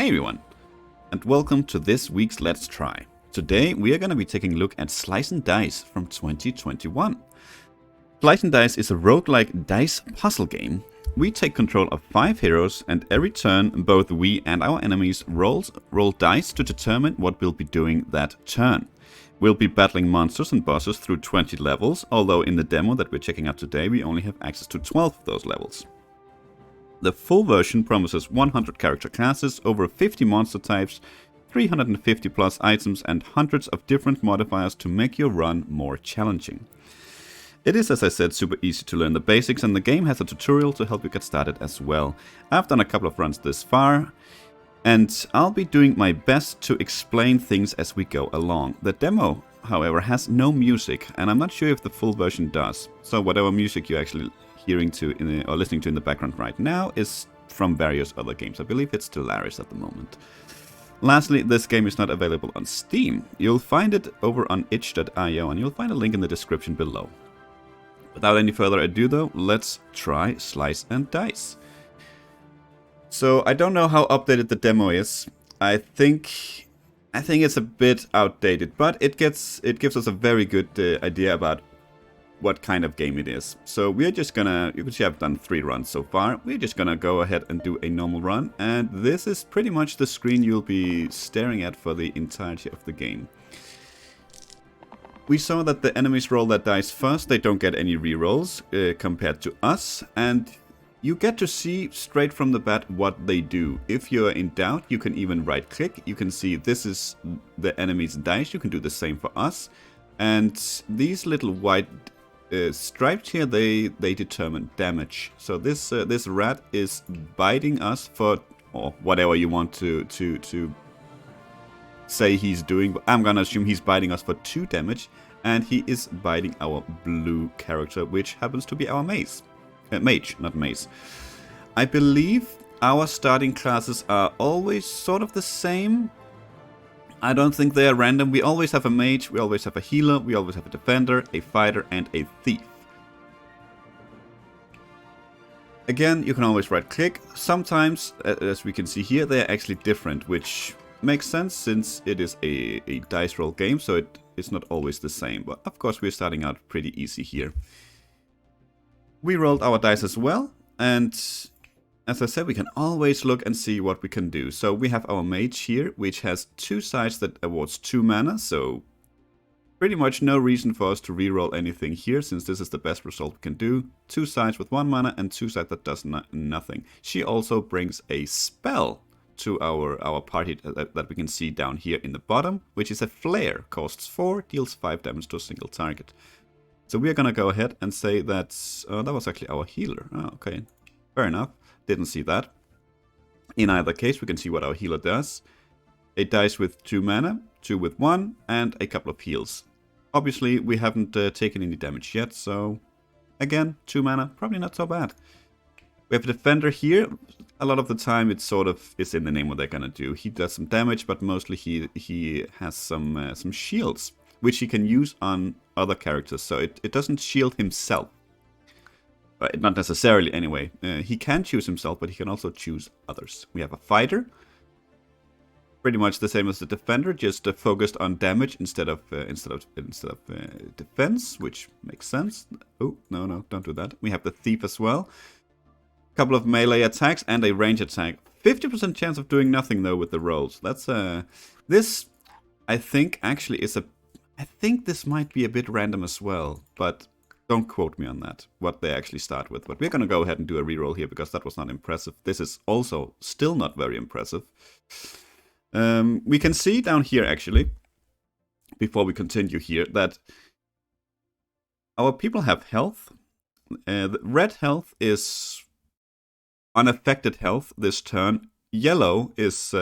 Hey everyone, and welcome to this week's Let's Try. Today we are going to be taking a look at Slice and Dice from 2021. Slice and Dice is a roguelike dice puzzle game. We take control of 5 heroes, and every turn both we and our enemies roll dice to determine what we'll be doing that turn. We'll be battling monsters and bosses through 20 levels, although in the demo that we're checking out today we only have access to 12 of those levels. The full version promises 100 character classes, over 50 monster types, 350 plus items and hundreds of different modifiers to make your run more challenging. It is, as I said, super easy to learn the basics, and the game has a tutorial to help you get started as well. I've done a couple of runs this far, and I'll be doing my best to explain things as we go along. The demo, however, has no music, and I'm not sure if the full version does. So whatever music you're actually hearing to or listening to in the background right now is from various other games. I believe it's Stellaris at the moment. Lastly, this game is not available on Steam. You'll find it over on itch.io, and you'll find a link in the description below. Without any further ado though, let's try Slice and Dice. So I don't know how updated the demo is. I think it's a bit outdated, but it gives us a very good idea about what kind of game it is. So we're just gonna, you can see I've done 3 runs so far. We're just gonna go ahead and do a normal run, and this is pretty much the screen you'll be staring at for the entirety of the game. We saw that the enemies roll their dice first. They don't get any rerolls compared to us, and you get to see straight from the bat what they do. If you're in doubt, you can even right click. You can see this is the enemy's dice. You can do the same for us, and these little white stripes here, they determine damage. So this rat is biting us for, or whatever you want to say he's doing. I'm gonna assume he's biting us for 2 damage, and he is biting our blue character, which happens to be our mage, not mace. I believe our starting classes are always sort of the same. I don't think they are random. We always have a mage, we always have a healer, we always have a defender, a fighter, and a thief. Again, you can always right click. Sometimes, as we can see here, they are actually different, which makes sense since it is a dice roll game, so it's not always the same. But of course, we're starting out pretty easy here. We rolled our dice as well, and as I said, we can always look and see what we can do. So we have our mage here, which has 2 sides that awards 2 mana, so pretty much no reason for us to reroll anything here, since this is the best result we can do. 2 sides with 1 mana and 2 sides that does nothing. She also brings a spell to our party that we can see down here in the bottom, which is a flare, costs 4, deals 5 damage to a single target. So we are gonna go ahead and say that that was actually our healer. Oh, okay, fair enough. Didn't see that. In either case, we can see what our healer does. A dice with 2 mana, 2 with 1, and a couple of heals. Obviously, we haven't taken any damage yet, so again, 2 mana, probably not so bad. We have a defender here. A lot of the time, it sort of is in the name what they're gonna do. He does some damage, but mostly he has some shields, which he can use on other characters. So it doesn't shield himself. Not necessarily, anyway. He can choose himself, but he can also choose others. We have a fighter. Pretty much the same as the defender, just focused on damage instead of defense, which makes sense. Oh, no, don't do that. We have the thief as well. Couple of melee attacks and a range attack. 50% chance of doing nothing though with the rolls. That's this I think actually is I think this might be a bit random as well, but don't quote me on that, what they actually start with. But we're going to go ahead and do a reroll here because that was not impressive. This is also still not very impressive. We can see down here, actually, before we continue here, that our people have health. The red health is unaffected health this turn. Yellow is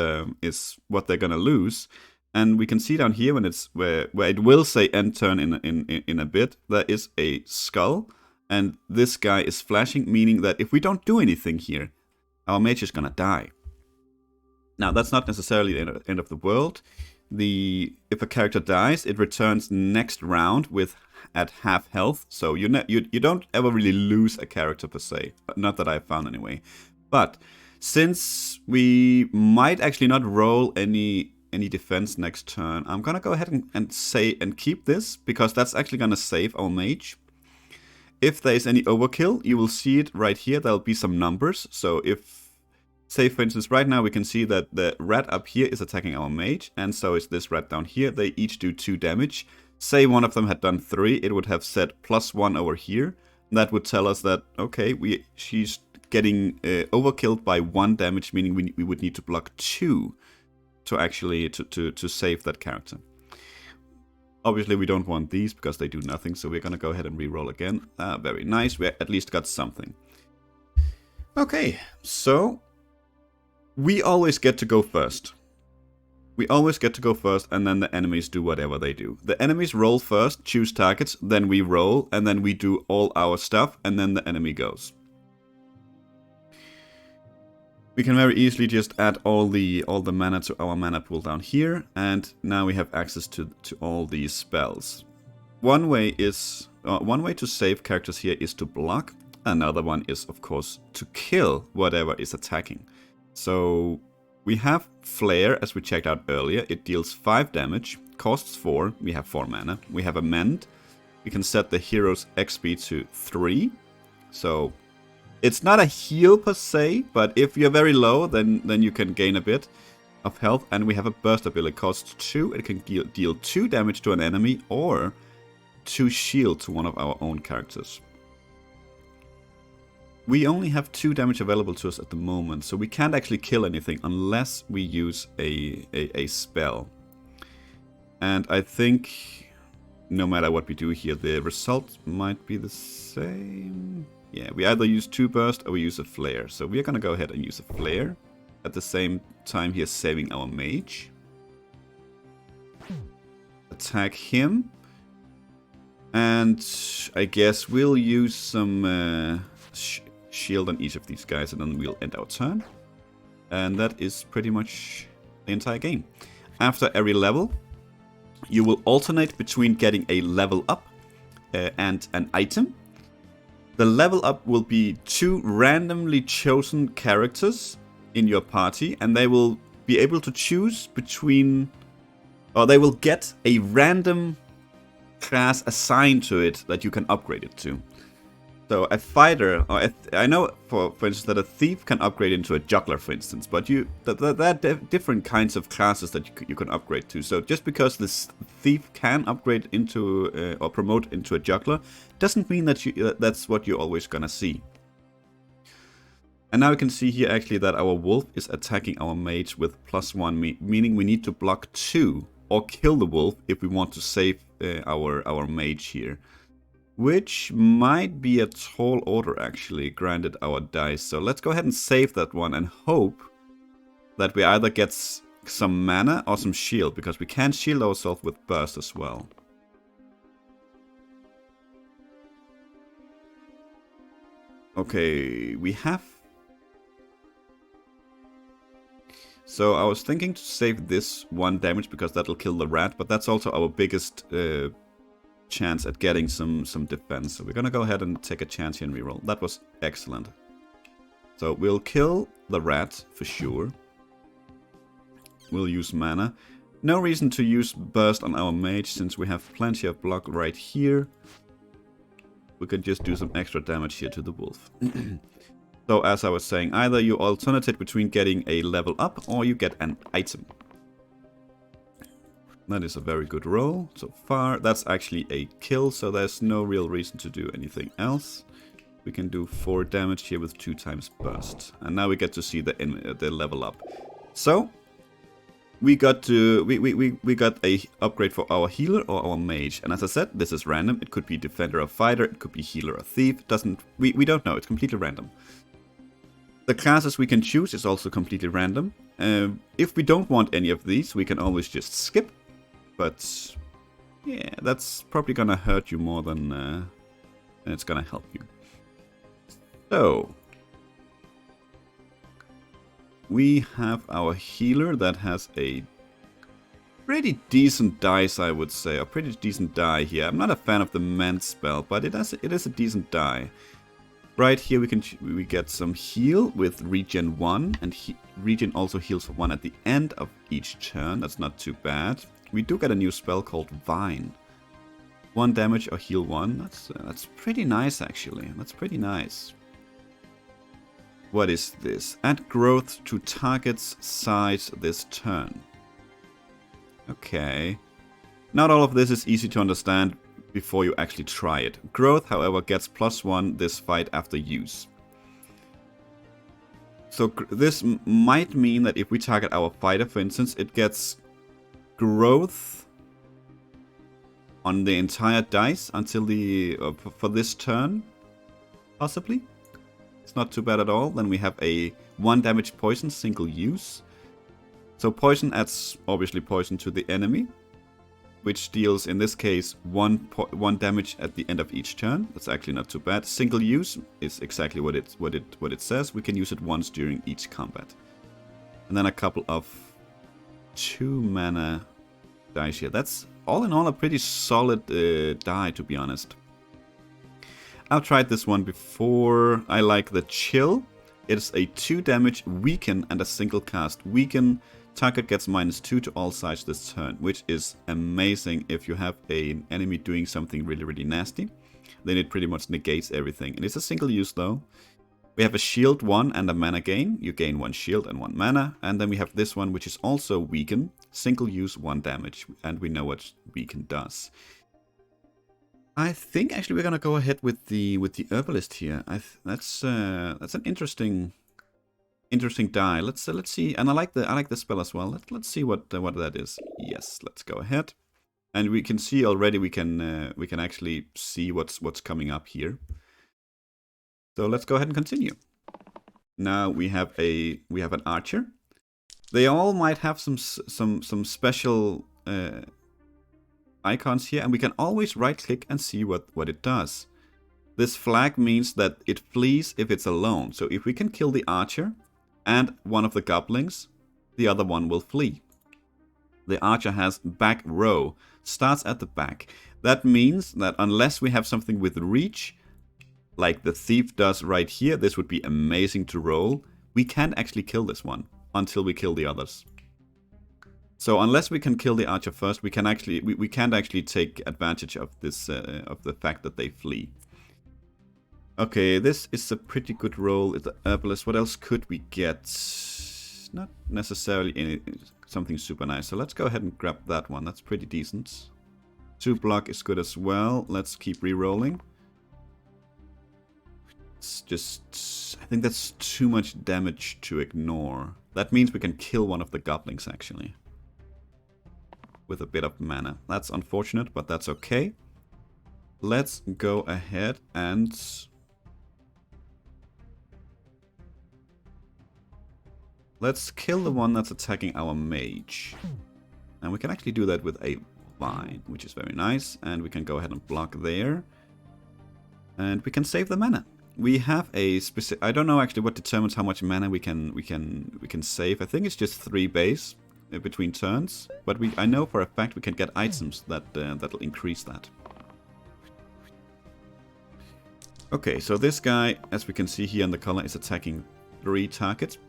what they're going to lose. And we can see down here when it's where it will say end turn in a bit, there is a skull, and this guy is flashing, meaning that if we don't do anything here, our mage is gonna die. Now that's not necessarily the end of the world. If a character dies, it returns next round at half health, so you don't ever really lose a character per se, not that I've found anyway. But Since we might actually not roll any defense next turn, I'm gonna go ahead and keep this, because that's actually gonna save our mage. If there is any overkill, you will see it right here. There'll be some numbers. So if, say for instance, right now we can see that the rat up here is attacking our mage, and so is this rat down here. They each do 2 damage. Say one of them had done 3, it would have said +1 over here. That would tell us that, okay, she's getting overkilled by 1 damage, meaning we would need to block 2 to actually to save that character. Obviously we don't want these because they do nothing, so we're gonna go ahead and re-roll again. Very nice, we at least got something. Okay, so we always get to go first. We always get to go first, and then the enemies do whatever they do. The enemies roll first, choose targets, then we roll, and then we do all our stuff, and then the enemy goes. We can very easily just add all the mana to our mana pool down here, and now we have access to all these spells. One way to save characters here is to block. Another one is, of course, to kill whatever is attacking. So we have Flare, as we checked out earlier. It deals 5 damage, costs 4. We have 4 mana. We have Amend. We can set the hero's XP to 3. So it's not a heal per se, but if you're very low, then you can gain a bit of health. And we have a burst ability, costs 2. It can deal 2 damage to an enemy or 2 shield to one of our own characters. We only have 2 damage available to us at the moment, so we can't actually kill anything unless we use a spell. And I think no matter what we do here, the result might be the same. Yeah, we either use 2 burst or we use a flare. So we're gonna go ahead and use a flare. At the same time here, saving our mage. Attack him. And I guess we'll use some shield on each of these guys, and then we'll end our turn. And that is pretty much the entire game. After every level, you will alternate between getting a level up and an item. The level up will be 2 randomly chosen characters in your party, and they will be able to choose between, or they will get a random class assigned to it that you can upgrade it to. So a fighter, or I know for instance that a thief can upgrade into a juggler, for instance, but there are different kinds of classes that you can upgrade to. So just because this thief can upgrade into or promote into a juggler, doesn't mean that that's what you're always gonna see. And now we can see here actually that our wolf is attacking our mage with +1, meaning we need to block 2 or kill the wolf if we want to save our mage here. Which might be a tall order actually, granted our dice. So let's go ahead and save that one and hope that we either get some mana or some shield, because we can shield ourselves with burst as well. Okay, we have... So I was thinking to save this 1 damage because that'll kill the rat, but that's also our biggest chance at getting some defense. So we're gonna go ahead and take a chance here and reroll. That was excellent. So we'll kill the rat for sure. We'll use mana. No reason to use burst on our mage since we have plenty of block right here. We could just do some extra damage here to the wolf. So as I was saying, either you alternate between getting a level up or you get an item. That is a very good roll so far. That's actually a kill, so there's no real reason to do anything else. We can do 4 damage here with 2 times burst. And now we get to see the level up. So we got a upgrade for our healer or our mage. And as I said, this is random. It could be defender or fighter, it could be healer or thief. We don't know, it's completely random. The classes we can choose is also completely random. If we don't want any of these, we can always just skip. But yeah, that's probably gonna hurt you more than it's gonna help you. So we have our healer that has a pretty decent dice, I would say, a pretty decent die here. I'm not a fan of the mend spell, but it is a decent die. Right here we get some heal with regen 1, and regen also heals for 1 at the end of each turn. That's not too bad. We do get a new spell called Vine. 1 damage or heal 1. That's pretty nice actually. That's pretty nice. What is this? Add growth to target's size this turn. Okay. Not all of this is easy to understand before you actually try it. Growth, however, gets +1 this fight after use. So this might mean that if we target our fighter, for instance, it gets growth on the entire dice until the for this turn, possibly. It's not too bad at all. Then we have a 1 damage poison, single use. So poison adds obviously poison to the enemy, which deals in this case 1 damage at the end of each turn. That's actually not too bad. Single use is exactly what it says. We can use it once during each combat. And then a couple of 2 mana dice here. That's all in all a pretty solid die, to be honest. I've tried this one before. I like the chill. It's a 2 damage weaken and a single cast. Weaken, target gets -2 to all sides this turn, which is amazing if you have an enemy doing something really, really nasty. Then it pretty much negates everything. And it's a single use though. We have a shield 1 and a mana gain. You gain 1 shield and 1 mana. And then we have this one, which is also weaken. Single use, 1 damage. And we know what weaken does. I think actually we're gonna go ahead with the herbalist here. That's an interesting die. Let's see. And I like the spell as well. Let's see what that is. Yes, let's go ahead. And we can see already we can actually see what's coming up here. So let's go ahead and continue. Now we have an archer. They all might have some special icons here, and we can always right click and see what it does. This flag means that it flees if it's alone. So if we can kill the archer and one of the goblins, the other one will flee. The archer has back row, starts at the back. That means that unless we have something with reach, like the thief does right here, this would be amazing to roll. We can't actually kill this one until we kill the others. So unless we can kill the archer first, we can't actually take advantage of this of the fact that they flee. Okay, this is a pretty good roll. It's the herbalist. What else could we get? Not necessarily something super nice. So let's go ahead and grab that one. That's pretty decent. 2 block is good as well. Let's keep re-rolling. It's just, I think that's too much damage to ignore. That means we can kill one of the goblins actually, with a bit of mana. That's unfortunate, but that's okay. Let's go ahead and let's kill the one that's attacking our mage. And we can actually do that with a vine, which is very nice. And we can go ahead and block there. And we can save the mana. We have a specific, I don't know actually what determines how much mana we can save. I think it's just 3 base between turns, but I know for a fact we can get items that'll increase that. Okay, so this guy, as we can see here in the color, is attacking 3 targets.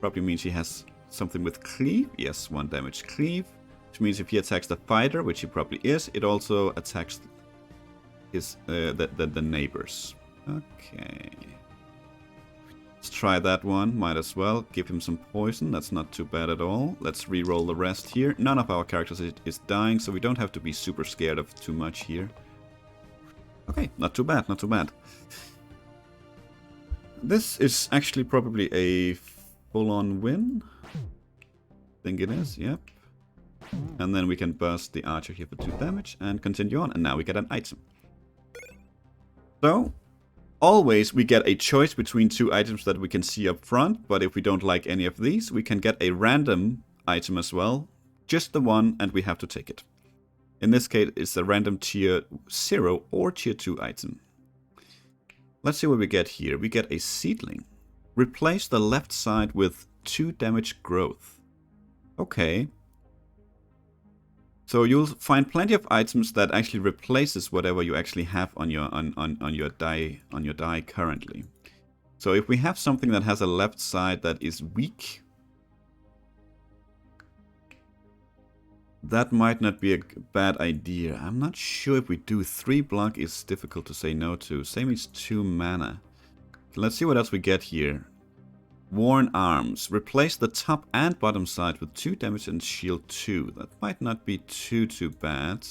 Probably means he has something with cleave. Yes, 1 damage cleave, which means if he attacks the fighter, which he probably is, it also attacks his the neighbors. Okay. Let's try that one. Might as well give him some poison. That's not too bad at all. Let's re-roll the rest here. None of our characters is dying, so we don't have to be super scared of too much here. Okay, not too bad, not too bad. This is actually probably a full-on win. I think it is, yep. And then we can burst the archer here for 2 damage and continue on. And now we get an item. So, always we get a choice between 2 items that we can see up front, but if we don't like any of these, we can get a random item as well. Just the one, and we have to take it. In this case, it's a random tier 0 or tier 2 item. Let's see what we get here. We get a seedling. Replace the left side with 2 damage growth. Okay. So you'll find plenty of items that actually replaces whatever you actually have on your die currently. So if we have something that has a left side that is weak, that might not be a bad idea. I'm not sure if we do 3 block is difficult to say no to. Same as 2 mana. Let's see what else we get here. Worn Arms. Replace the top and bottom side with 2 damage and shield 2. That might not be too bad.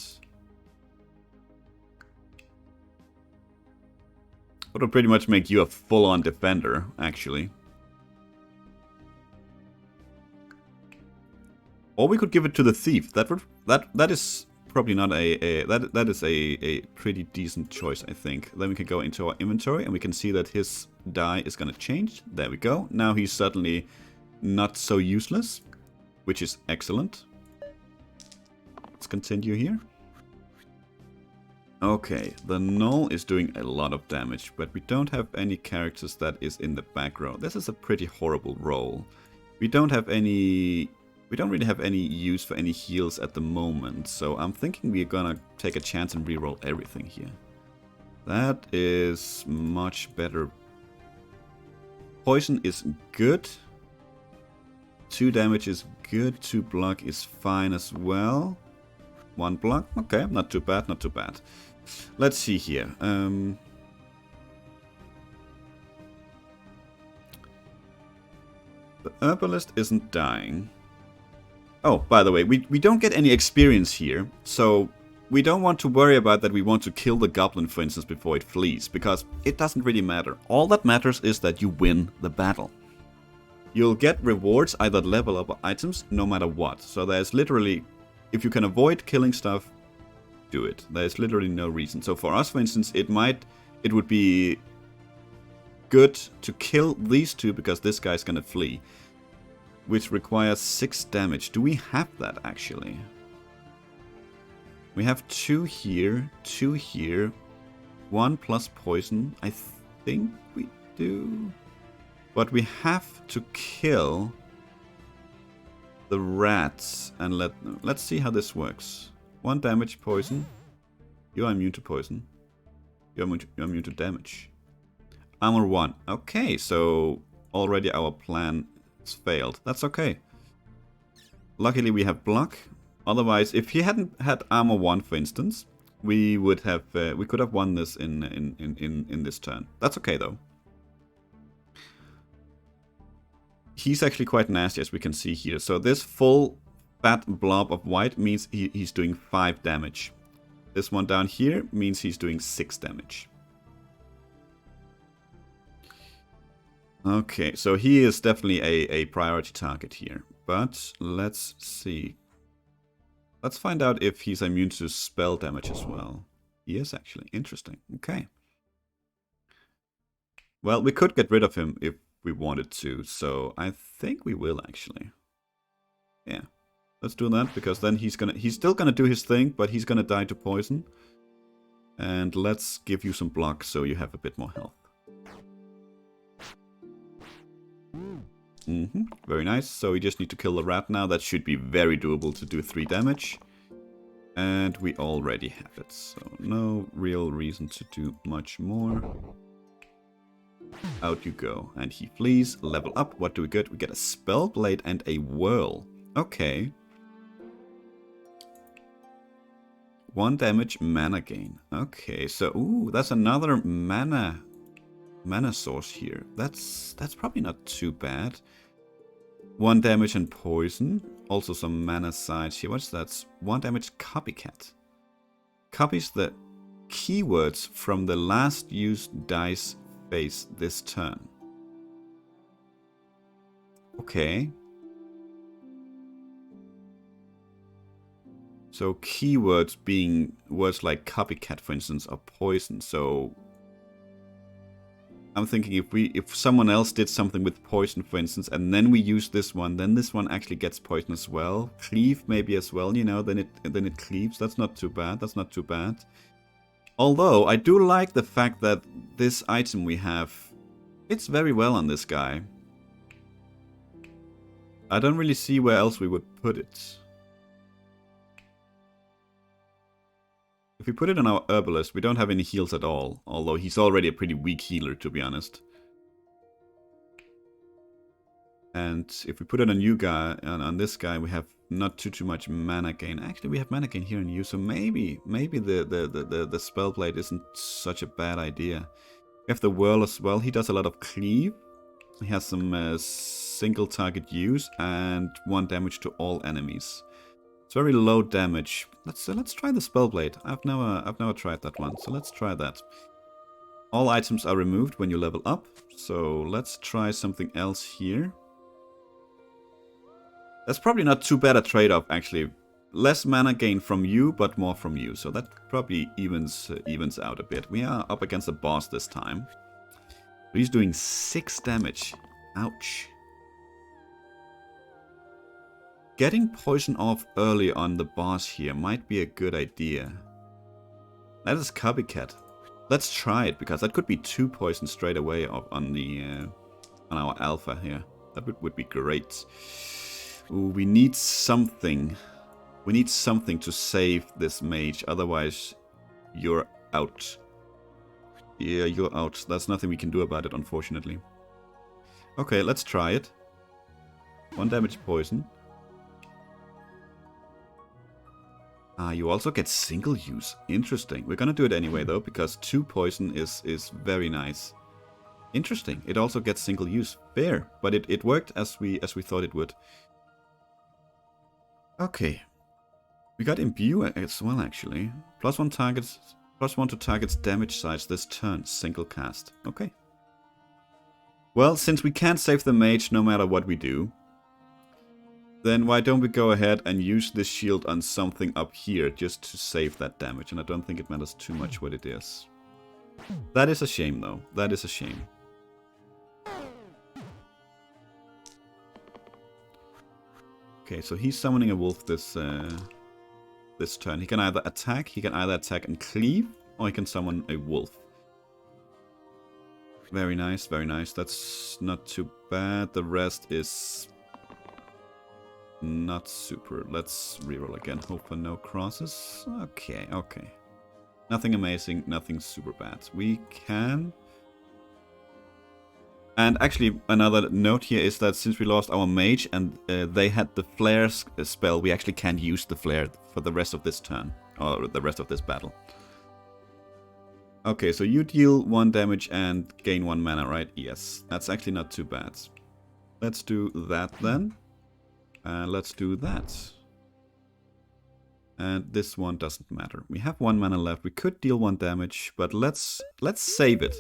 That'll pretty much make you a full-on defender, actually. Or we could give it to the thief. That is probably not that is a pretty decent choice, I think. Then we can go into our inventory and we can see that his die is gonna change. There we go. Now he's certainly not so useless, which is excellent. Let's continue here. Okay, the Null is doing a lot of damage, but we don't have any characters that is in the back row. This is a pretty horrible roll. We don't really have any use for any heals at the moment, so I'm thinking we're gonna take a chance and reroll everything here. That is much better. Poison is good. 2 damage is good. 2 block is fine as well. 1 block, okay, not too bad, not too bad. Let's see here. The Herbalist isn't dying. Oh, by the way, we don't get any experience here, so we don't want to worry about that we want to kill the goblin, for instance, before it flees, because it doesn't really matter. All that matters is that you win the battle. You'll get rewards, either level up or items, no matter what. So there's literally, if you can avoid killing stuff, do it. There's literally no reason. So for us, for instance, it would be good to kill these 2 because this guy's gonna flee, which requires 6 damage. Do we have that, actually? We have 2 here, 2 here, 1 plus poison. I think we do. But we have to kill the rats. And let's see how this works. 1 damage, poison. You are immune to poison. You're immune to damage. Armor 1. Okay, so already our plan has failed. That's okay. Luckily we have block. Otherwise, if he hadn't had armor 1, for instance, we would have we could have won this in this turn. That's okay though. He's actually quite nasty, as we can see here. So this full fat blob of white means he's doing 5 damage. This one down here means he's doing 6 damage. Okay, so he is definitely a priority target here. But let's see. Let's find out if he's immune to spell damage as well. He is actually. Interesting. Okay. Well, we could get rid of him if we wanted to, so I think we will actually. Yeah. Let's do that, because then he's still gonna do his thing, but he's gonna die to poison. And let's give you some block so you have a bit more health. Very nice. So we just need to kill the rat now. That should be very doable to do 3 damage. And we already have it, so no real reason to do much more. Out you go. And he flees. Level up. What do we get? We get a spell blade and a whirl. Okay. 1 damage, mana gain. Okay, so ooh, that's another mana source here. That's probably not too bad. 1 damage and poison. Also some mana sides here. What's that? 1 damage copycat. Copies the keywords from the last used dice face this turn. Okay. So keywords being words like copycat, for instance, or poison. So I'm thinking if someone else did something with poison, for instance, and then we use this one, then this one actually gets poison as well. Cleave maybe as well, you know, then it cleaves. That's not too bad. That's not too bad. Although I do like the fact that this item we have, it's very well on this guy. I don't really see where else we would put it. If we put it on our herbalist, we don't have any heals at all. Although he's already a pretty weak healer, to be honest. And if we put it on you guy, on this guy, we have not too much mana gain. Actually, we have mana gain here on you, so maybe the spell blade isn't such a bad idea. We have the whirl as well. He does a lot of cleave. He has some single target use and 1 damage to all enemies. It's very low damage. Let's try the spell blade. I've never tried that one, so let's try that. All items are removed when you level up, so let's try something else here. That's probably not too bad a trade-off, actually. Less mana gain from you, but more from you. So that probably evens out a bit. We are up against a boss this time. He's doing 6 damage. Ouch. Getting poison off early on the boss here might be a good idea. That is copycat. Let's try it, because that could be 2 poison straight away on our alpha here. That would be great. Ooh, we need something. We need something to save this mage, otherwise you're out. Yeah, you're out. There's nothing we can do about it, unfortunately. Okay, let's try it. 1 damage poison. You also get single use. Interesting. We're gonna do it anyway though, because 2 poison is very nice. Interesting. It also gets single use. Fair, but it worked as we thought it would. Okay. We got imbue as well, actually. +1 to target's damage size this turn. Single cast. Okay. Well, since we can't save the mage no matter what we do, then why don't we go ahead and use this shield on something up here just to save that damage. And I don't think it matters too much what it is. That is a shame, though. That is a shame. Okay, so he's summoning a wolf this turn. He can either attack and cleave, or he can summon a wolf. Very nice, very nice. That's not too bad. The rest is not super. Let's reroll again. Hope for no crosses. Okay, okay. Nothing amazing, nothing super bad. We can... And actually, another note here is that since we lost our mage and they had the flare spell, we actually can't use the flare for the rest of this turn, or the rest of this battle. Okay, so you deal 1 damage and gain 1 mana, right? Yes, that's actually not too bad. Let's do that then. And let's do that. And this one doesn't matter. We have 1 mana left. We could deal 1 damage, but let's save it.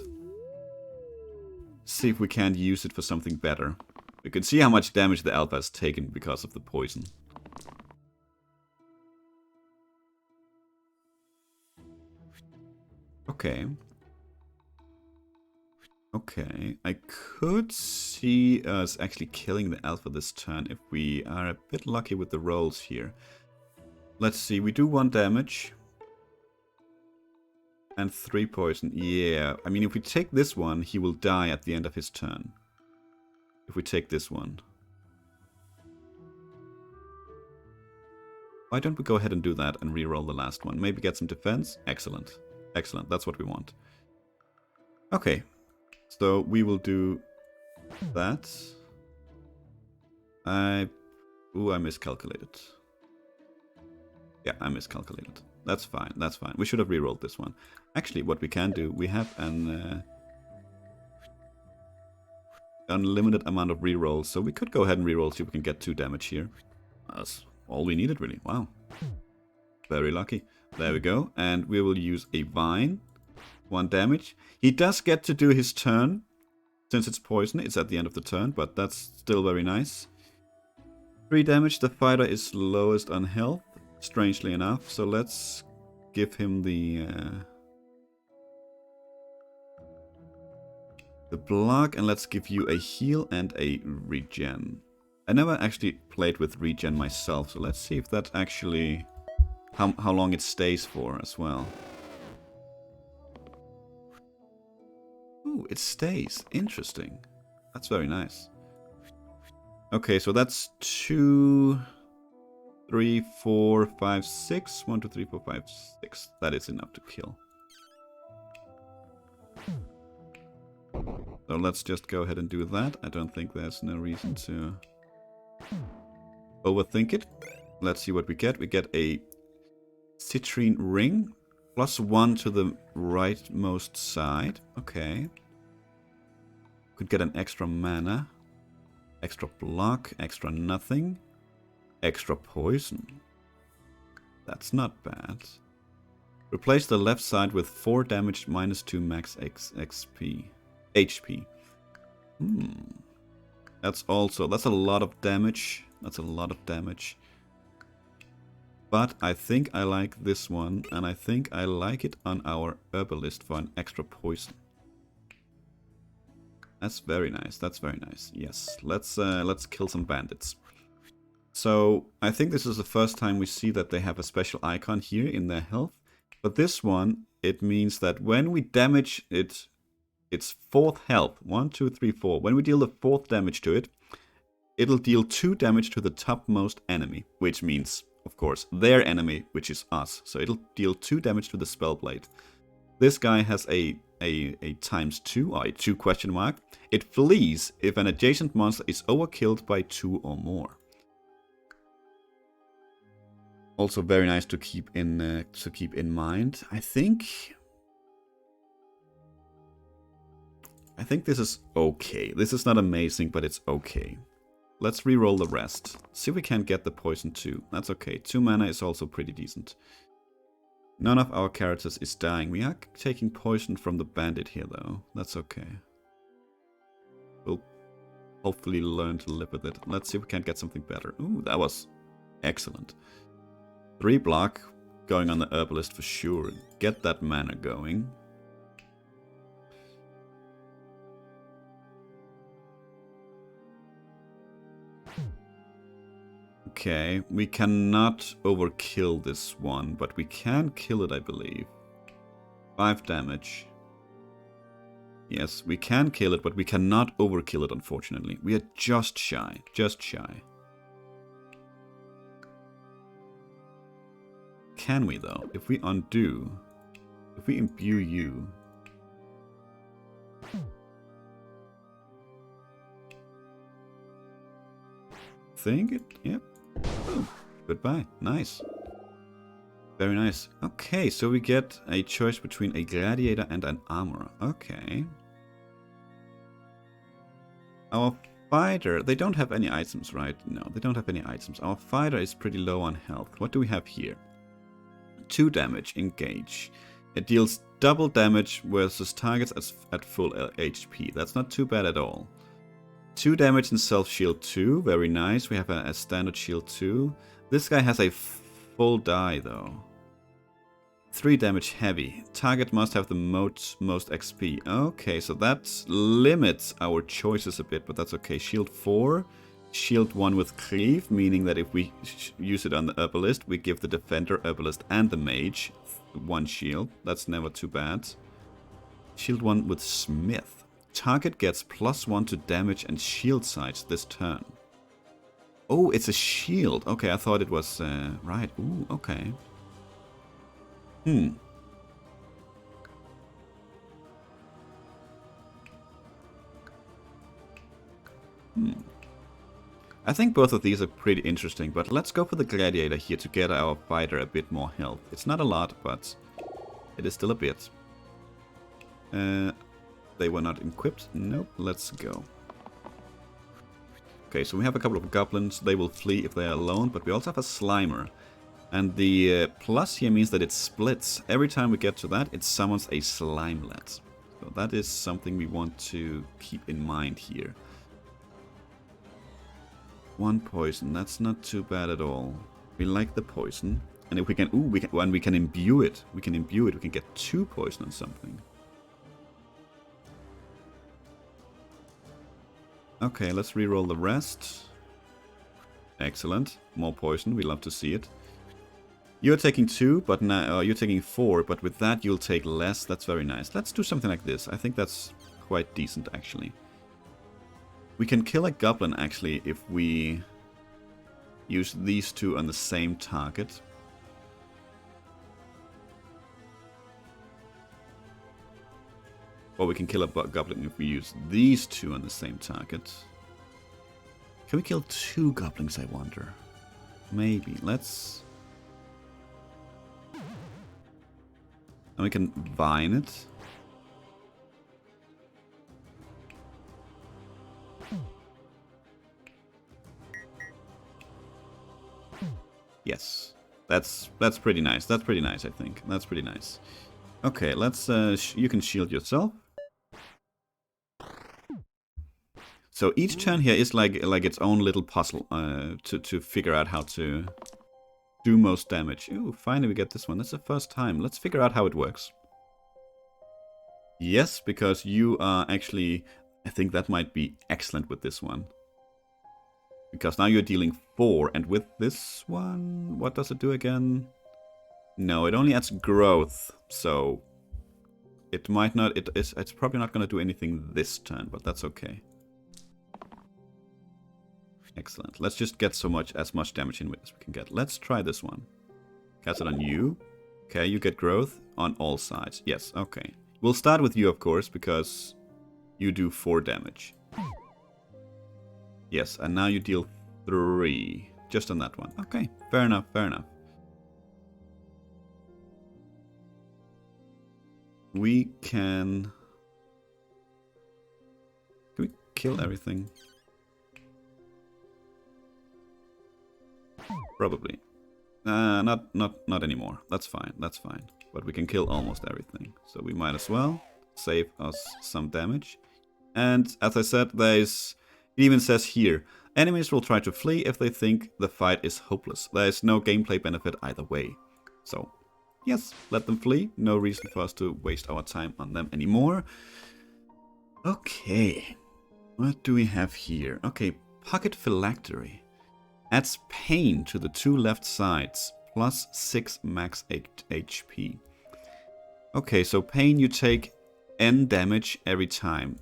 See if we can't use it for something better. We can see how much damage the alpha has taken because of the poison. Okay. Okay, I could see us actually killing the alpha this turn if we are a bit lucky with the rolls here. Let's see, we do 1 damage. And 3 poison. Yeah, I mean, if we take this one, he will die at the end of his turn. If we take this one. Why don't we go ahead and do that and reroll the last one? Maybe get some defense? Excellent. Excellent, that's what we want. Okay, so we will do that. I miscalculated. Yeah, I miscalculated. That's fine, that's fine. We should have rerolled this one. Actually, what we can do, we have an unlimited amount of rerolls, so we could go ahead and reroll, see if we can get 2 damage here. That's all we needed, really. Wow. Very lucky. There we go. And we will use a vine. 1 damage. He does get to do his turn. Since it's poison, it's at the end of the turn, but that's still very nice. 3 damage. The fighter is lowest on health, strangely enough. So let's give him the block, and let's give you a heal and a regen. I never actually played with regen myself, so let's see if that actually... How long it stays for as well. Ooh, it stays. Interesting. That's very nice. Okay, so that's 2, 3, 4, 5, 6. 1, 2, 3, 4, 5, 6. That is enough to kill. So let's just go ahead and do that. I don't think there's no reason to overthink it. Let's see what we get. We get a citrine ring. +1 to the rightmost side. Okay. Could get an extra mana. Extra block. Extra nothing. Extra poison. That's not bad. Replace the left side with 4 damage -2 max XP. HP. That's a lot of damage. That's a lot of damage. But I think I like this one, and I think I like it on our herbalist for an extra poison. That's very nice. That's very nice. Yes, let's kill some bandits. So I think this is the first time we see that they have a special icon here in their health. But this one, it means that when we damage its 4th health, 1, 2, 3, 4. When we deal the 4th damage to it, it'll deal 2 damage to the topmost enemy, which means, of course, their enemy, which is us. So it'll deal 2 damage to the spellblade. This guy has a ×2, or a 2 question mark. It flees if an adjacent monster is overkilled by 2 or more. Also very nice to keep in mind. I think this is okay. This is not amazing, but it's okay. Let's reroll the rest. See if we can get the poison too. That's okay. 2 mana is also pretty decent. None of our characters is dying. We are taking poison from the bandit here though. That's okay. We'll hopefully learn to live with it. Let's see if we can get something better. Ooh, that was excellent. 3 block going on the herbalist for sure. Get that mana going. Okay, we cannot overkill this one, but we can kill it, I believe. 5 damage. Yes, we can kill it, but we cannot overkill it, unfortunately. We are just shy. Just shy. Can we, though? If we undo... If we imbue you... Think it? Yep. Oh, goodbye. Nice. Very nice. Okay, so we get a choice between a gladiator and an armorer. Okay. Our fighter, they don't have any items, right? No, they don't have any items. Our fighter is pretty low on health. What do we have here? 2 damage, engage. It deals double damage versus targets at full HP. That's not too bad at all. 2 damage and self-shield 2, very nice. We have a standard shield 2. This guy has a full die though. 3 damage heavy. Target must have the most XP. Okay, so that limits our choices a bit, but that's okay. Shield 4, shield 1 with cleave, meaning that if we use it on the herbalist, we give the defender, herbalist, and the mage 1 shield. That's never too bad. Shield 1 with smith. Target gets +1 to damage and shield sides this turn. Oh, it's a shield. Okay, I thought it was... right. Ooh, okay. I think both of these are pretty interesting, but let's go for the gladiator here to get our fighter a bit more health. It's not a lot, but it is still a bit. They were not equipped. Nope, let's go. Okay, so we have a couple of goblins. They will flee if they are alone, but we also have a slimer. And the plus here means that it splits. Every time we get to that, it summons a slimelet. So that is something we want to keep in mind here. 1 poison, that's not too bad at all. We like the poison. And if we can, when we can imbue it, we can get 2 poison on something. Okay, let's reroll the rest. Excellent. More poison, we love to see it. You're taking 2, but now you're taking 4, but with that you'll take less. That's very nice. Let's do something like this. I think that's quite decent, actually. We can kill a goblin, actually, if we use these two on the same target. Or we can kill a goblin if we use these two on the same target. Can we kill 2 goblins, I wonder? Maybe. Let's... And we can vine it. Yes. That's pretty nice. That's pretty nice, I think. That's pretty nice. Okay, let's... you can shield yourself. So each turn here is like its own little puzzle to figure out how to do most damage. Ooh, finally we get this one. That's the first time. Let's figure out how it works. Yes, because you are actually... I think that might be excellent with this one. Because now you're dealing 4, and with this one... What does it do again? No, it only adds growth, so... It might not... It's probably not going to do anything this turn, but that's okay. Excellent. Let's just get as much damage in as we can get. Let's try this one. Cast it on you. Okay, you get growth on all sides. Yes, okay. We'll start with you, of course, because you do 4 damage. Yes, and now you deal 3. Just on that one. Okay, fair enough, fair enough. We can... Can we kill everything? Probably. Not anymore. That's fine. That's fine. But we can kill almost everything. So we might as well save us some damage. And as I said, it even says here, enemies will try to flee if they think the fight is hopeless. There is no gameplay benefit either way. So, yes, let them flee. No reason for us to waste our time on them anymore. Okay. What do we have here? Okay, Pocket Phylactery. Adds pain to the 2 left sides, plus 6 max HP. Okay, so pain, you take N damage every time.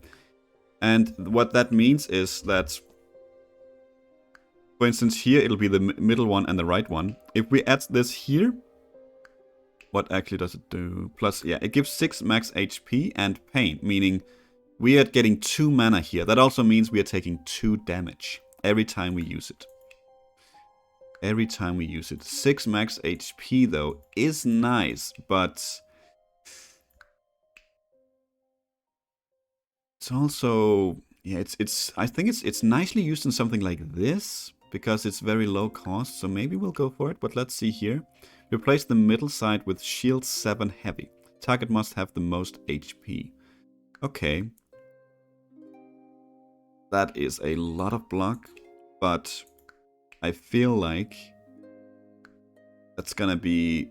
And what that means is that, for instance, here it'll be the middle one and the right one. If we add this here, what actually does it do? Plus, yeah, it gives 6 max HP and pain, meaning we are getting 2 mana here. That also means we are taking 2 damage every time we use it. Every time we use it. 6 max HP though is nice, but it's also, yeah, I think it's nicely used in something like this because it's very low cost. So maybe we'll go for it. But let's see here. Replace the middle side with shield 7 heavy. Target must have the most HP. Okay, that is a lot of block, but I feel like that's gonna be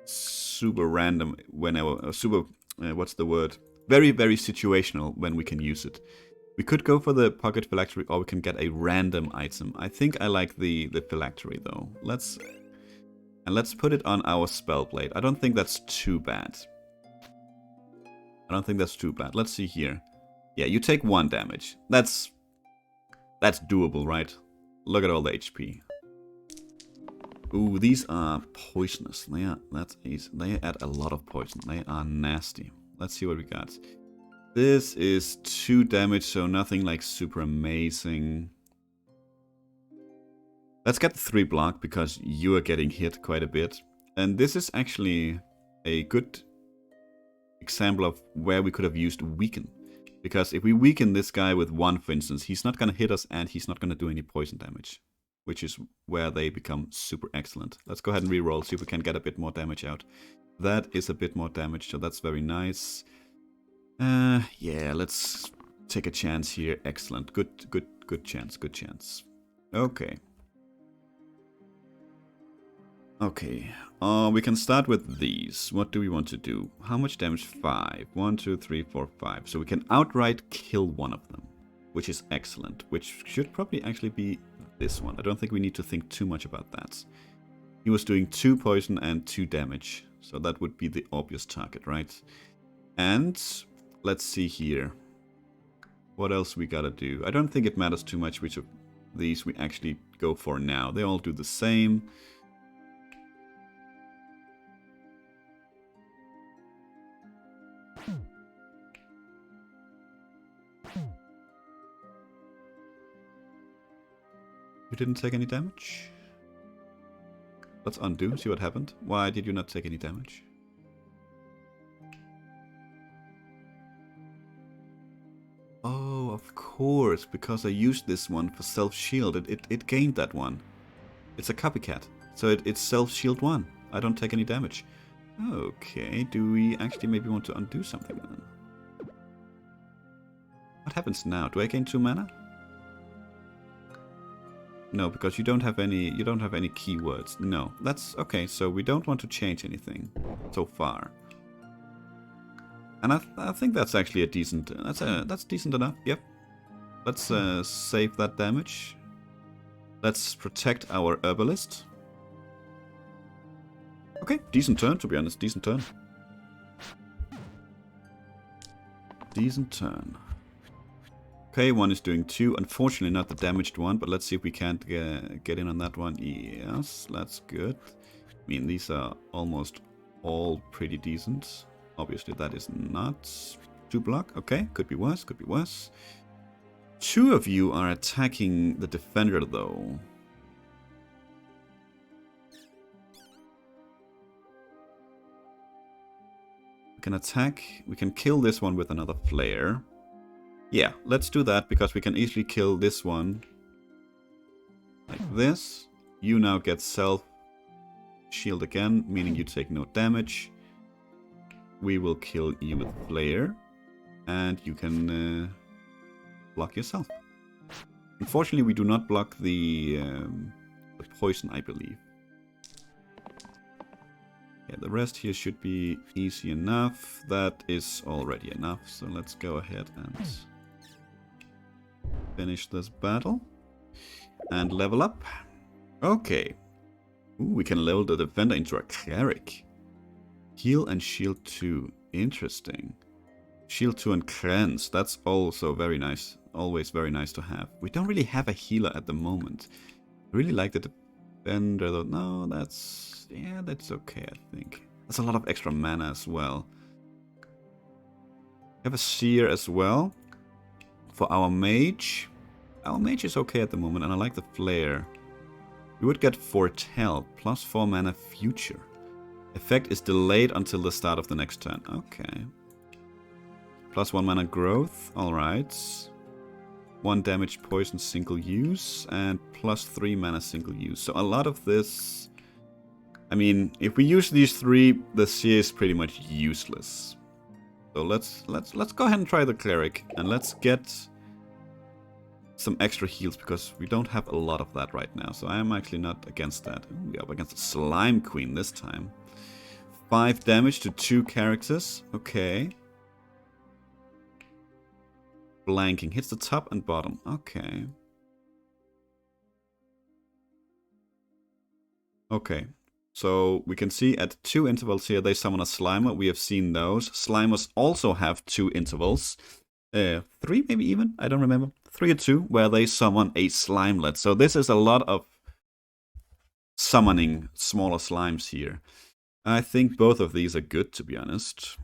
super random whenever, what's the word? Very, very situational when we can use it. We could go for the Pocket Phylactery, or we can get a random item. I think I like the Phylactery though. Let's put it on our Spellblade. I don't think that's too bad. Let's see here. Yeah, you take 1 damage. That's doable, right? Look at all the HP. Ooh, these are poisonous. That's easy. They add a lot of poison. They are nasty. Let's see what we got. This is 2 damage, so nothing like super amazing. Let's get the 3 block because you are getting hit quite a bit. And this is actually a good example of where we could have used weaken. Because if we weaken this guy with 1, for instance, he's not going to hit us and he's not going to do any poison damage. Which is where they become super excellent. Let's go ahead and reroll, see if we can get a bit more damage out. That is a bit more damage, so that's very nice. Yeah, let's take a chance here. Excellent. Good chance. Okay. Okay, we can start with these. What do we want to do? How much damage? 5. 1, 2, 3, 4, 5. So we can outright kill one of them, which is excellent. Which should probably actually be this one. I don't think we need to think too much about that. He was doing 2 poison and 2 damage. So that would be the obvious target, right? And let's see here. What else we gotta do? I don't think it matters too much which of these we actually go for now. They all do the same. You didn't take any damage? Let's undo, see what happened. Why did you not take any damage? Oh, of course, because I used this one for self-shield. It gained that one. It's a copycat. So it's self-shield 1. I don't take any damage. Okay, do we actually maybe want to undo something then? What happens now? Do I gain 2 mana? No, because you don't have any keywords. No. That's okay, so we don't want to change anything so far. And I think that's actually a decent that's decent enough. Yep. Let's save that damage. Let's protect our herbalist. Okay, decent turn, to be honest. Decent turn. Decent turn. Okay, one is doing 2. Unfortunately, not the damaged one, but let's see if we can't get in on that one. Yes, that's good. I mean, these are almost all pretty decent. Obviously, that is not 2 block. Okay, could be worse, could be worse. 2 of you are attacking the defender, though. We can attack. We can kill this one with another flare. Yeah, let's do that, because we can easily kill this one. Like this. You now get self-shield again, meaning you take no damage. We will kill you with flare. And you can block yourself. Unfortunately, we do not block the poison, I believe. Yeah, the rest here should be easy enough. That is already enough, so let's go ahead and finish this battle. And level up. Okay. Ooh, we can level the defender into a cleric. Heal and shield 2. Interesting. Shield 2 and cleanse. That's also very nice. Always very nice to have. We don't really have a healer at the moment. I really like the defender though. No, that's... yeah, that's okay, I think. That's a lot of extra mana as well. We have a seer as well. For our mage. Our mage is okay at the moment, and I like the flare. We would get foretell. Plus 4 mana future. Effect is delayed until the start of the next turn. Okay. Plus 1 mana growth. Alright. 1 damage poison single use. And plus 3 mana single use. So a lot of this... I mean, if we use these 3, the seer is pretty much useless. So let's go ahead and try the cleric. And let's get some extra heals, because we don't have a lot of that right now. So I am actually not against that. Ooh, we're up against a slime queen this time. 5 damage to 2 characters. Okay. Blanking. Hits the top and bottom. Okay. Okay. So we can see at 2 intervals here, they summon a Slimer. We have seen those. Slimers also have 2 intervals. 3 maybe even? I don't remember. 3 or 2, where they summon a Slimelet. So this is a lot of summoning smaller slimes here. I think both of these are good, to be honest.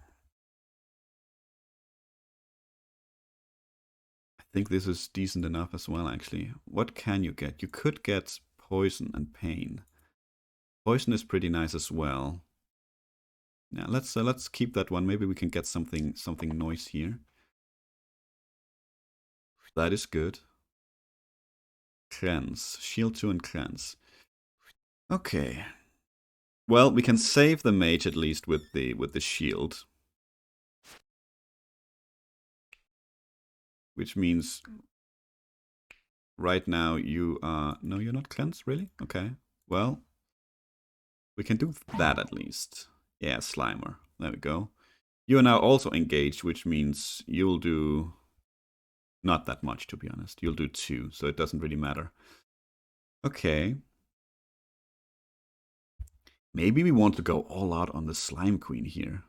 I think this is decent enough as well, actually. What can you get? You could get poison and pain. Poison is pretty nice as well. Now let's keep that one. Maybe we can get something nice here. That is good. Cleanse. Shield 2 and cleanse. Okay. Well, we can save the mage at least with the shield. Which means right now you are... No, you're not cleansed, really? Okay. Well, we can do that at least. Yeah, Slimer. There we go. You are now also engaged, which means you'll do... not that much, to be honest. You'll do 2, so it doesn't really matter. Okay. Maybe we want to go all out on the Slime Queen here.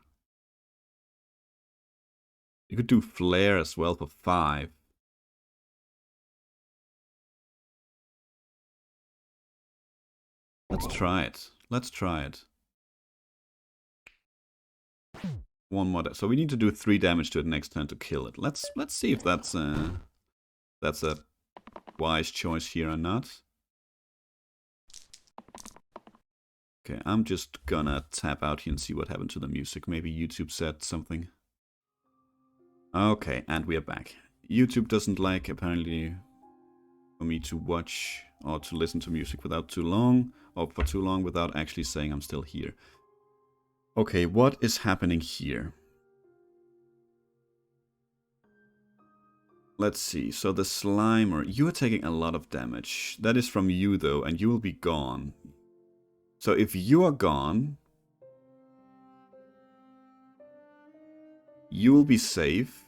You could do Flare as well for 5. Let's try it. Let's try it. One more. So we need to do 3 damage to it next turn to kill it. Let's see if that's a wise choice here or not. Okay, I'm just gonna tap out here and see what happened to the music. Maybe YouTube said something. Okay, and we are back. YouTube doesn't like, apparently, for me to watch or to listen to music without too long, or for too long without actually saying I'm still here. Okay, what is happening here? Let's see. So the Slimer, you are taking a lot of damage. That is from you though, and you will be gone. So if you are gone, you will be safe.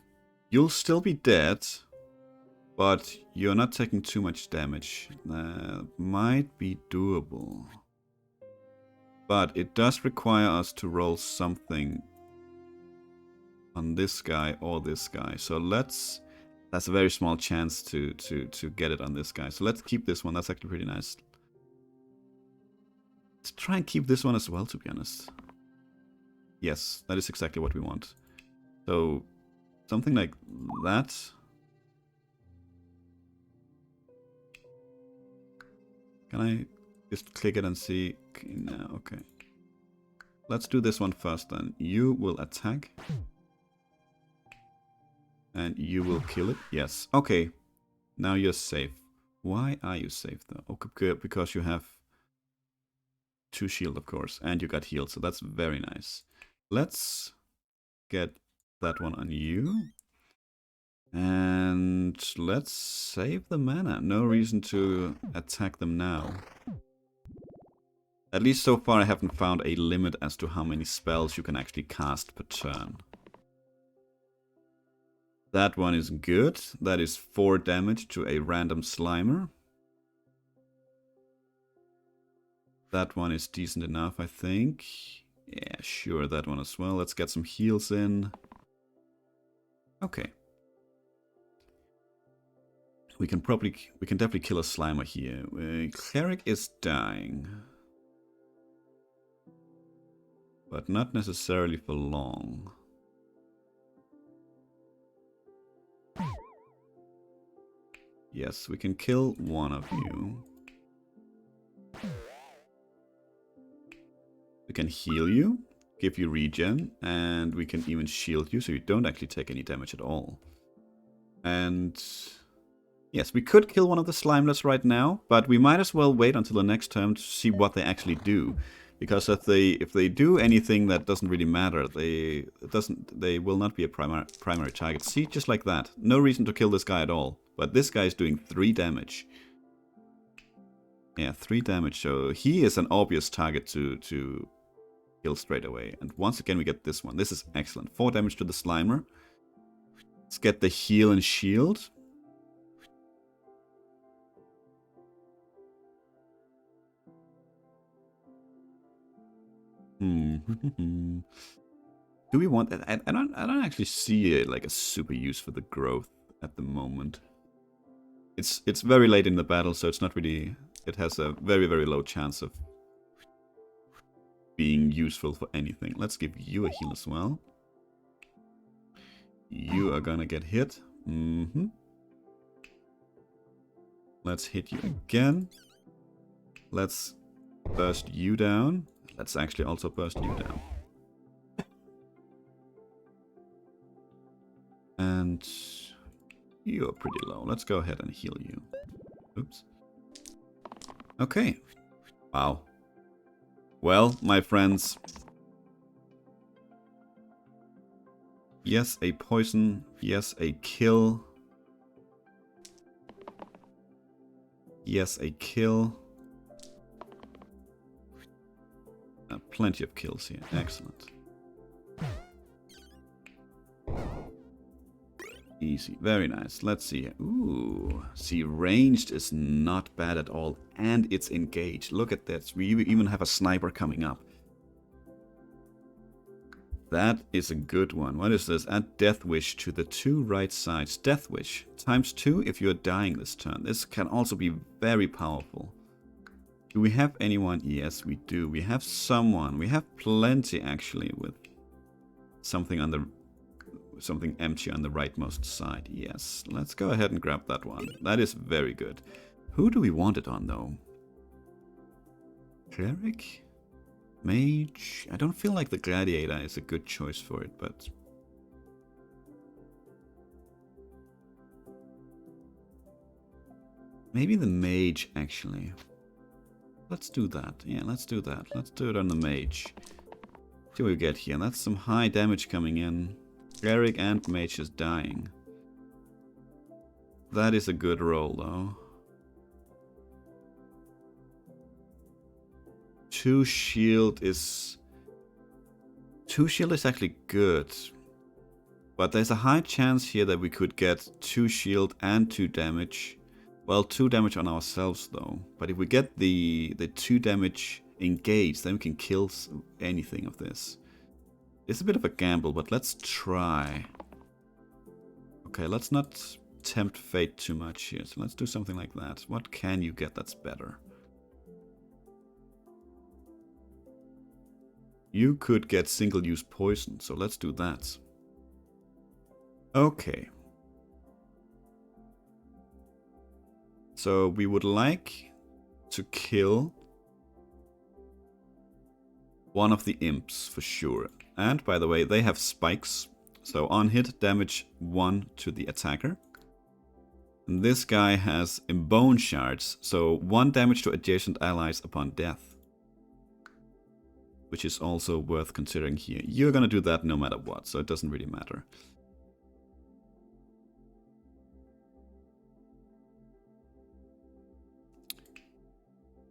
You'll still be dead, but you're not taking too much damage. That might be doable. But it does require us to roll something on this guy or this guy. So let's... That's a very small chance to get it on this guy. So let's keep this one. That's actually pretty nice. Let's try and keep this one as well, to be honest. Yes, that is exactly what we want. So something like that. Can I just click it and see? Okay, no, okay. Let's do this one first then. You will attack. And you will kill it. Yes. Okay. Now you're safe. Why are you safe though? Okay, because you have 2 shield, of course. And you got healed. So that's very nice. Let's get that one on you. And let's save the mana. No reason to attack them now. At least so far I haven't found a limit as to how many spells you can actually cast per turn. That one is good. That is 4 damage to a random Slimer. That one is decent enough, I think. Yeah, sure, that one as well. Let's get some heals in. Okay. We can definitely kill a Slimer here. Cleric is dying. But not necessarily for long. Yes, we can kill one of you. We can heal you, give you regen, and we can even shield you so you don't actually take any damage at all. And yes, we could kill one of the Slimelets right now, but we might as well wait until the next turn to see what they actually do. Because if they do anything that doesn't really matter, they will not be a primary target. See, just like that. No reason to kill this guy at all. But this guy is doing 3 damage. Yeah, 3 damage. So he is an obvious target to kill straight away. And once again we get this one. This is excellent. 4 damage to the Slimer. Let's get the heal and shield. Do we want that? I don't actually see like a super use for the growth at the moment. It's very late in the battle, so it's not really. It has a very, very low chance of being useful for anything. Let's give you a heal as well. You are gonna get hit. Let's hit you again. Let's burst you down. Let's actually also burst you down. And you're pretty low. Let's go ahead and heal you. Oops. Okay. Wow. Well, my friends. Yes, a poison. Yes, a kill. Yes, a kill. Plenty of kills here. Excellent. Easy. Very nice. Let's see. Ooh. See, ranged is not bad at all. And it's engaged. Look at this. We even have a sniper coming up. That is a good one. What is this? Add Death Wish to the 2 right sides. Death Wish. ×2 if you're dying this turn. This can also be very powerful. Do we have anyone? Yes, we do. We have someone. We have plenty actually with something on the something empty on the rightmost side. Yes, let's go ahead and grab that one. That is very good. Who do we want it on though? Cleric? Mage? I don't feel like the gladiator is a good choice for it, but maybe the mage actually. Let's do that. Yeah, let's do that. Let's do it on the mage. See what we get here. That's some high damage coming in. Cleric and mage is dying. That is a good roll though. 2 shield is actually good. But there's a high chance here that we could get 2 shield and 2 damage. Well, 2 damage on ourselves though. But if we get the 2 damage engaged, then we can kill anything of this. It's a bit of a gamble, but let's try. Okay, let's not tempt fate too much here. So let's do something like that. What can you get that's better? You could get single-use poison, so let's do that. Okay. So we would like to kill one of the imps for sure. And by the way, they have spikes. So on hit, damage 1 to the attacker. And this guy has bone shards, so 1 damage to adjacent allies upon death. Which is also worth considering here. You're gonna do that no matter what, so it doesn't really matter.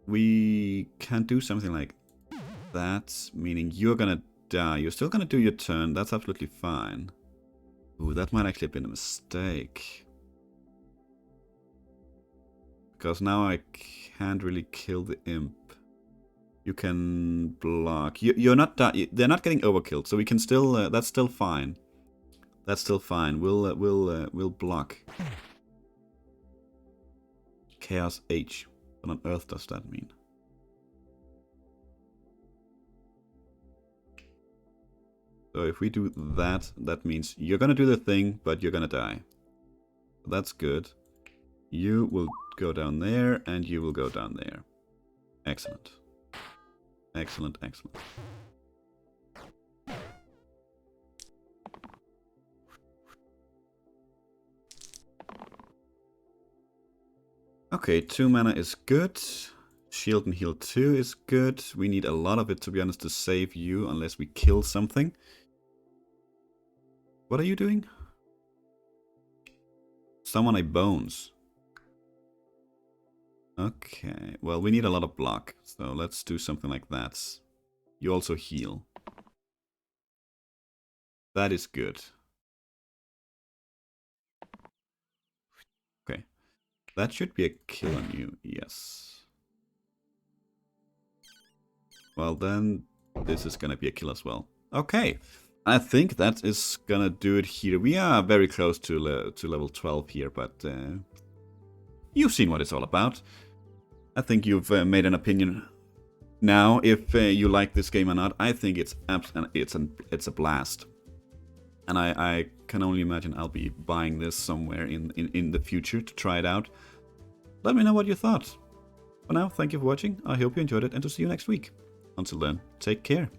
We can do something like that, meaning you're gonna die. You're still gonna do your turn, that's absolutely fine. Ooh, that might actually have been a mistake. Because now I can't really kill the imp. You can block. You're not. They're not getting overkilled, so we can still. That's still fine. That's still fine. We'll block. Chaos H. What on earth does that mean? So if we do that, that means you're gonna do the thing, but you're gonna die. That's good. You will go down there, and you will go down there. Excellent. Excellent, excellent. Okay, 2 mana is good. Shield and heal 2 is good. We need a lot of it, to be honest, to save you, unless we kill something. What are you doing? Summon a bones. Okay, well, we need a lot of block, so let's do something like that. You also heal. That is good. Okay, that should be a kill on you, yes. Well, then this is gonna be a kill as well. Okay, I think that is gonna do it here. We are very close to level 12 here, but you've seen what it's all about. I think you've made an opinion now if you like this game or not. I think it's a blast, and I can only imagine I'll be buying this somewhere in the future to try it out. Let me know what you thought. For now, thank you for watching. I hope you enjoyed it, and to see you next week. Until then, take care.